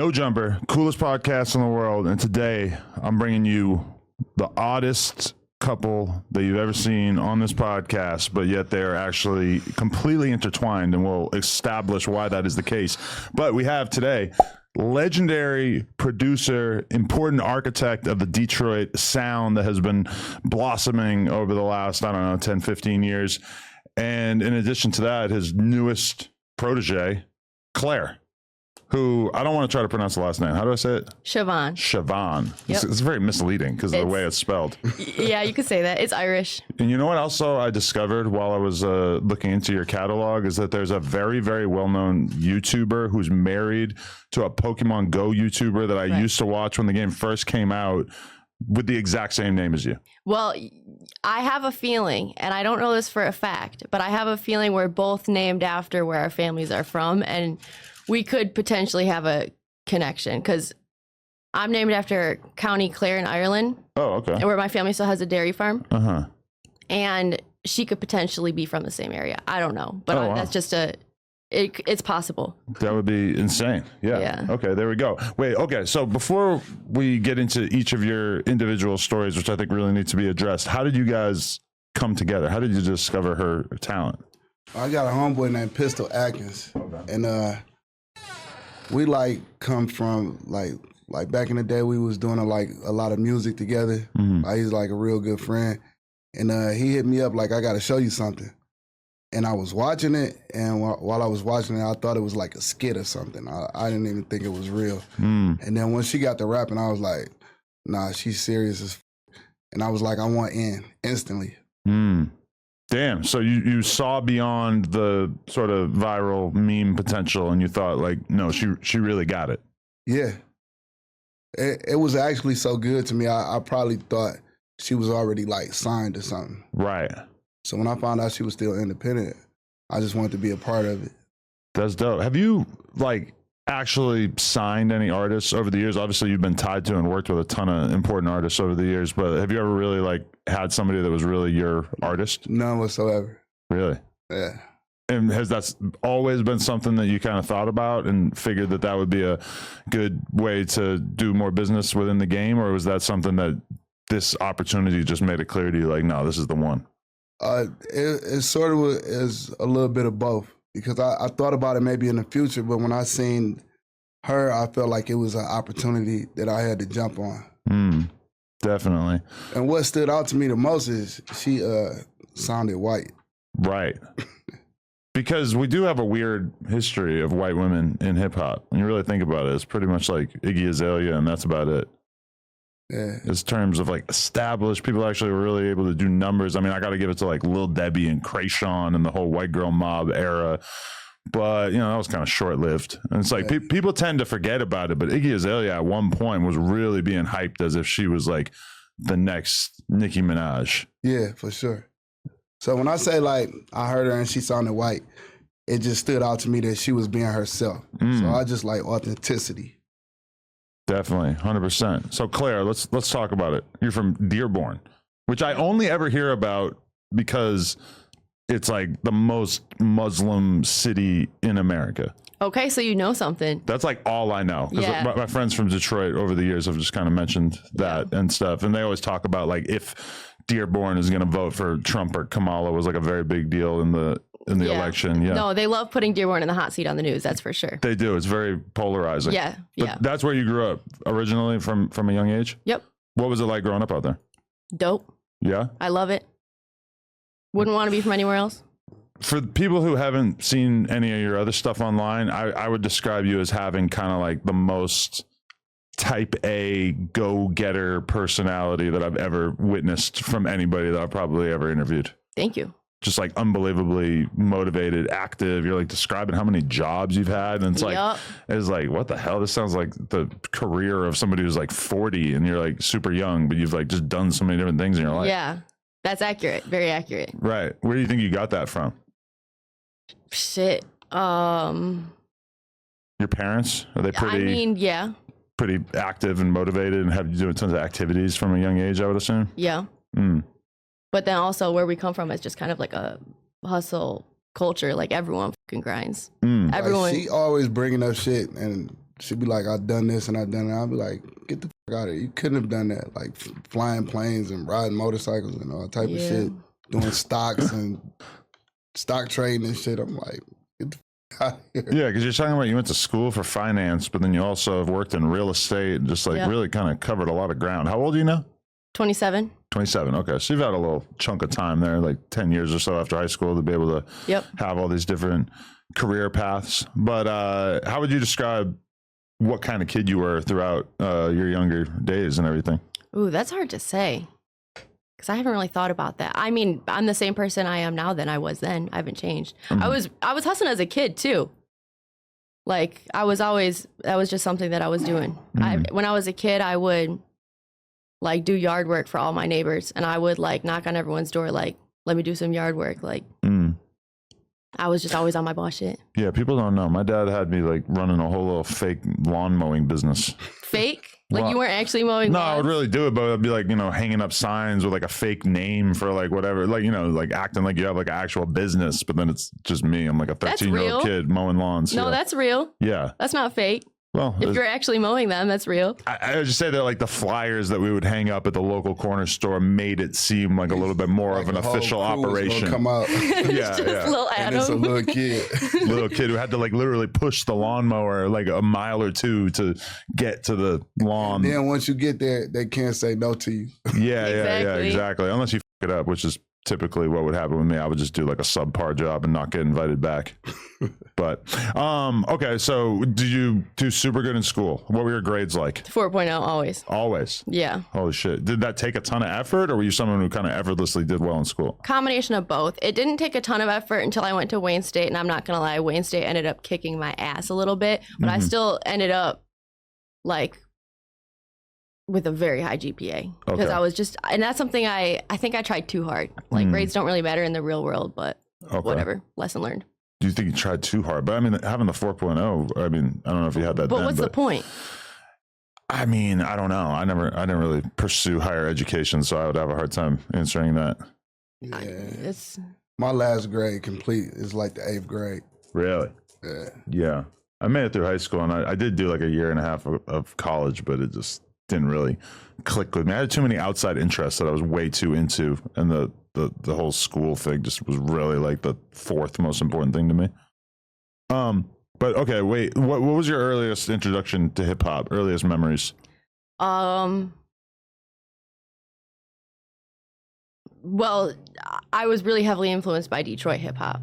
No Jumper, coolest podcast in the world. And today I'm bringing you the oddest couple that you've ever seen on this podcast, but yet they're actually completely intertwined, and we'll establish why that is the case. But we have today legendary producer, important architect of the Detroit sound that has been blossoming over the last, 10, 15 years. And in addition to that, his newest protege, Clare, who I don't want to try to pronounce the last name. How do I say it? Siobhan. Siobhan. Yep. It's very misleading because of the way it's spelled. Yeah, you could say that. It's Irish. And you know what also I discovered while I was looking into your catalog is that there's a very, very well-known YouTuber who's married to a Pokemon Go YouTuber that I used to watch when the game first came out with the exact same name as you. Well, I have a feeling, and I don't know this for a fact, but I have a feeling we're both named after where our families are from, and we could potentially have a connection because I'm named after County Clare in Ireland. Oh, okay. And where my family still has a dairy farm. Uh-huh. And she could potentially be from the same area. I don't know, but that's just it's possible. That would be insane. Yeah. Okay, there we go. Wait, okay. So before we get into each of your individual stories, which I think really need to be addressed, how did you guys come together? How did you discover her talent? I got a homeboy named Pistol Atkins. Okay. And we come from back in the day we was doing a lot of music together. Mm-hmm. He's a real good friend. And he hit me up I got to show you something. And I was watching it, and while I was watching it, I thought it was like a skit or something. I didn't even think it was real. Mm. And then when she got to rapping, I was like, nah, she's serious as And I was like, I want in instantly. Mm. Damn. So you saw beyond the sort of viral meme potential, and you thought no, she really got it. Yeah. It was actually so good to me. I probably thought she was already signed or something. Right. So when I found out she was still independent, I just wanted to be a part of it. That's dope. Have you actually signed any artists over the years? Obviously you've been tied to and worked with a ton of important artists over the years, but have you ever really had somebody that was really your artist? None whatsoever. Really? Yeah. And has that always been something that you kind of thought about and figured that would be a good way to do more business within the game? Or was that something that this opportunity just made it clear to you, no, this is the one? It sort of is a little bit of both, because I thought about it maybe in the future, but when I seen her, I felt like it was an opportunity that I had to jump on. Definitely. And what stood out to me the most is she sounded white. Right. Because we do have a weird history of white women in hip hop. When you really think about it, it's pretty much like Iggy Azalea, and that's about it. Yeah. In terms of established people actually were really able to do numbers. I mean, I got to give it to Lil Debbie and Krayshawn and the whole white girl mob era. But, that was kind of short lived. And it's people tend to forget about it. But Iggy Azalea at one point was really being hyped as if she was the next Nicki Minaj. Yeah, for sure. So when I say I heard her and she sounded white, it just stood out to me that she was being herself. So I just like authenticity. Definitely, 100%. So Clare, let's talk about it. You're from Dearborn, which I only ever hear about because it's the most Muslim city in America. Okay, so you know something. That's all I know. Because my friends from Detroit over the years have just kind of mentioned that and stuff. And they always talk about if Dearborn is going to vote for Trump or Kamala was a very big deal in the election. Yeah. No, they love putting Dearborn in the hot seat on the news. That's for sure. They do. It's very polarizing. Yeah. But that's where you grew up originally from a young age? Yep. What was it like growing up out there? Dope. Yeah. I love it. Wouldn't want to be from anywhere else. For people who haven't seen any of your other stuff online, I would describe you as having kind of the most type A go-getter personality that I've ever witnessed from anybody that I've probably ever interviewed. Thank you. Just unbelievably motivated, active. You're describing how many jobs you've had. And it's what the hell? This sounds like the career of somebody who's 40 and you're super young, but you've just done so many different things in your life. Yeah, that's accurate. Very accurate. Right. Where do you think you got that from? Shit. Your parents? Are they pretty? I mean, yeah. Pretty active and motivated and have you doing tons of activities from a young age, I would assume? Yeah. But then also where we come from is just kind of a hustle culture. Everyone fucking grinds. Everyone. She always bringing up shit and she'd be like, I've done this and I've done that. I'd be like, get the fuck out of here. You couldn't have done that. Like flying planes and riding motorcycles and all type of shit, doing stocks and stock trading and shit. I'm like, get the fuck out of here. Yeah, because you're talking about you went to school for finance, but then you also have worked in real estate and just like really kind of covered a lot of ground. How old are you now? 27. 27. Okay. So you've had a little chunk of time there, like 10 years or so after high school to be able to have all these different career paths. But how would you describe what kind of kid you were throughout your younger days and everything? Ooh, that's hard to say because I haven't really thought about that. I mean, I'm the same person I am now than I was then. I haven't changed. I was hustling as a kid too. Like that was just something that I was doing. When I was a kid, I would like do yard work for all my neighbors, and I would like knock on everyone's door, like, let me do some yard work. Like, I was just always on my boss shit. Yeah, people don't know. My dad had me like running a whole little fake lawn mowing business. Fake? Like you weren't actually mowing lawns? I would really do it, but I'd be like, hanging up signs with like a fake name for like whatever, like, like acting like you have like an actual business, but then it's just me. I'm like a 13-year-old kid mowing lawns. No, that's real. Yeah. That's not fake. Well, if you're actually mowing them, that's real. I would just say that like the flyers that we would hang up at the local corner store made it seem like a little bit more like of an official operation. Come out. Yeah, little Adam. And it's a little kid. Little kid who had to like literally push the lawnmower like a mile or two to get to the lawn. And then once you get there, they can't say no to you. Yeah, exactly. Unless you f it up, which is typically what would happen with me. I would just do like a subpar job and not get invited back. But okay, so did you do super good in school? What were your grades like? 4.0 always. Always? Yeah. Holy shit. Did that take a ton of effort, or were you someone who kind of effortlessly did well in school? Combination of both. It didn't take a ton of effort until I went to Wayne State, and I'm not gonna lie, Wayne State ended up kicking my ass a little bit, but I still ended up like with a very high GPA because I was just, and that's something I think I tried too hard. Like grades don't really matter in the real world, but whatever. Lesson learned. Do you think you tried too hard? But I mean, having the 4.0, I mean, I don't know if you had that. But what's the point? I mean, I don't know. I didn't really pursue higher education, so I would have a hard time answering that. Yeah. My last grade complete is like the 8th grade. Really? Yeah. Yeah. I made it through high school, and I did do like a year and a half of college, but it just didn't really click with me. I had too many outside interests that I was way too into, and the whole school thing just was really like the 4th most important thing to me. But okay, wait, what was your earliest introduction to hip hop? Earliest memories? Well, I was really heavily influenced by Detroit hip hop.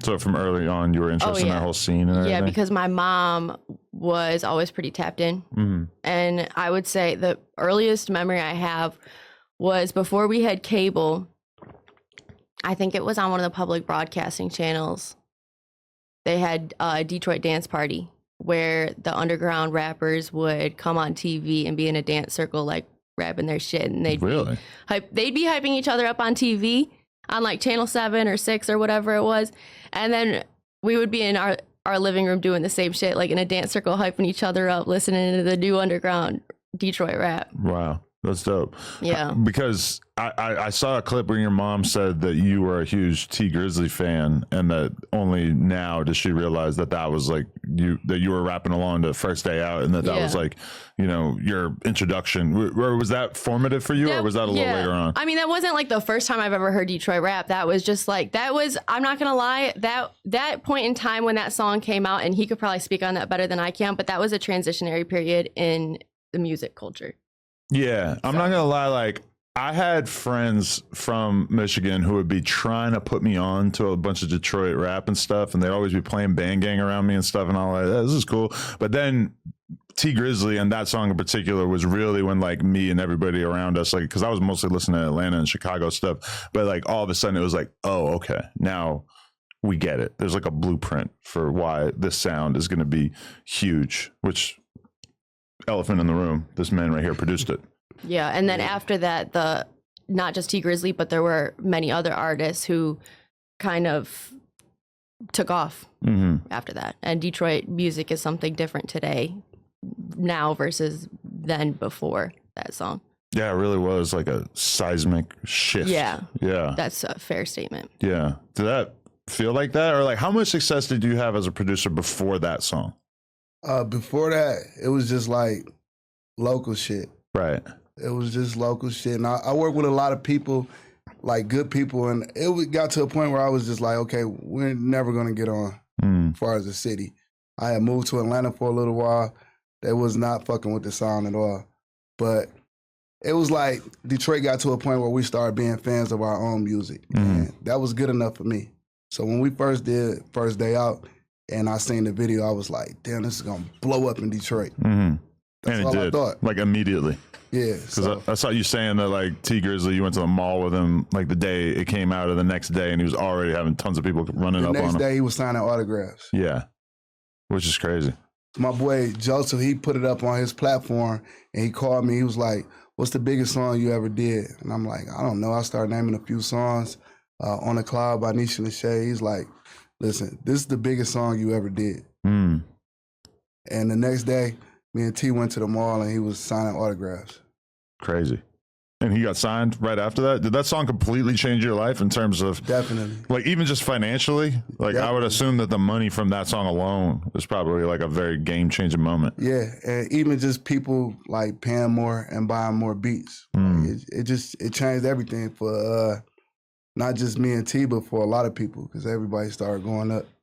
So from early on, you were interested in that whole scene and everything? Yeah, because my mom was always pretty tapped in. And I would say the earliest memory I have was before we had cable. I think it was on one of the public broadcasting channels. They had a Detroit dance party where the underground rappers would come on TV and be in a dance circle, like rapping their shit, and they'd be hyping each other up on TV on like channel 7 or 6 or whatever it was, and then we would be in our living room doing the same shit, like in a dance circle, hyping each other up, listening to the new underground Detroit rap. Wow, that's dope. Yeah, because I saw a clip where your mom said that you were a huge T Grizzly fan, and that only now does she realize that was like you were rapping along to First Day Out, and that was like, your introduction. Was that formative for you, or was that a little later on? I mean, that wasn't like the first time I've ever heard Detroit rap. That was just like, I'm not gonna lie, that point in time when that song came out, and he could probably speak on that better than I can, but that was a transitionary period in the music culture. Yeah, I'm not gonna lie, like I had friends from Michigan who would be trying to put me on to a bunch of Detroit rap and stuff, and they'd always be playing Band Gang around me and stuff, and all like, this is cool. But then T Grizzly and that song in particular was really when like me and everybody around us, like, because I was mostly listening to Atlanta and Chicago stuff, but like all of a sudden it was like, oh, okay, now we get it. There's like a blueprint for why this sound is going to be huge, which elephant in the room, this man right here produced it. Yeah, and then after that, not just T Grizzly, but there were many other artists who kind of took off after that. And Detroit music is something different today, now versus then before that song. Yeah, it really was like a seismic shift. Yeah. Yeah. That's a fair statement. Yeah. Did that feel like that? Or like how much success did you have as a producer before that song? Before that, it was just like local shit. Right. It was just local shit. And I worked with a lot of people, like good people, and got to a point where I was just like, okay, we're never gonna get on as far as the city. I had moved to Atlanta for a little while. They was not fucking with the sound at all. But it was like Detroit got to a point where we started being fans of our own music. And that was good enough for me. So when we first did First Day Out and I seen the video, I was like, damn, this is gonna blow up in Detroit. That's And it all I did, thought. like immediately. Yeah. Because I saw you saying that like T Grizzly, you went to the mall with him like the day it came out or the next day, and he was already having tons of people running The up on next him. day he was signing autographs. Yeah, which is crazy. My boy Joseph, he put it up on his platform and he called me. He was like, what's the biggest song you ever did? And I'm like, I don't know. I started naming a few songs. On a Cloud by Nisha Lachey. He's like, listen, this is the biggest song you ever did. And the next day, me and T went to the mall and he was signing autographs. Crazy. And he got signed right after that. Did that song completely change your life in terms of Definitely. like even just financially? Like I would Definitely. assume that the money from that song alone was probably like a very game-changing moment. Yeah, and even just people like paying more and buying more beats. Like, it changed everything for not just me and T, but for a lot of people because everybody started going up.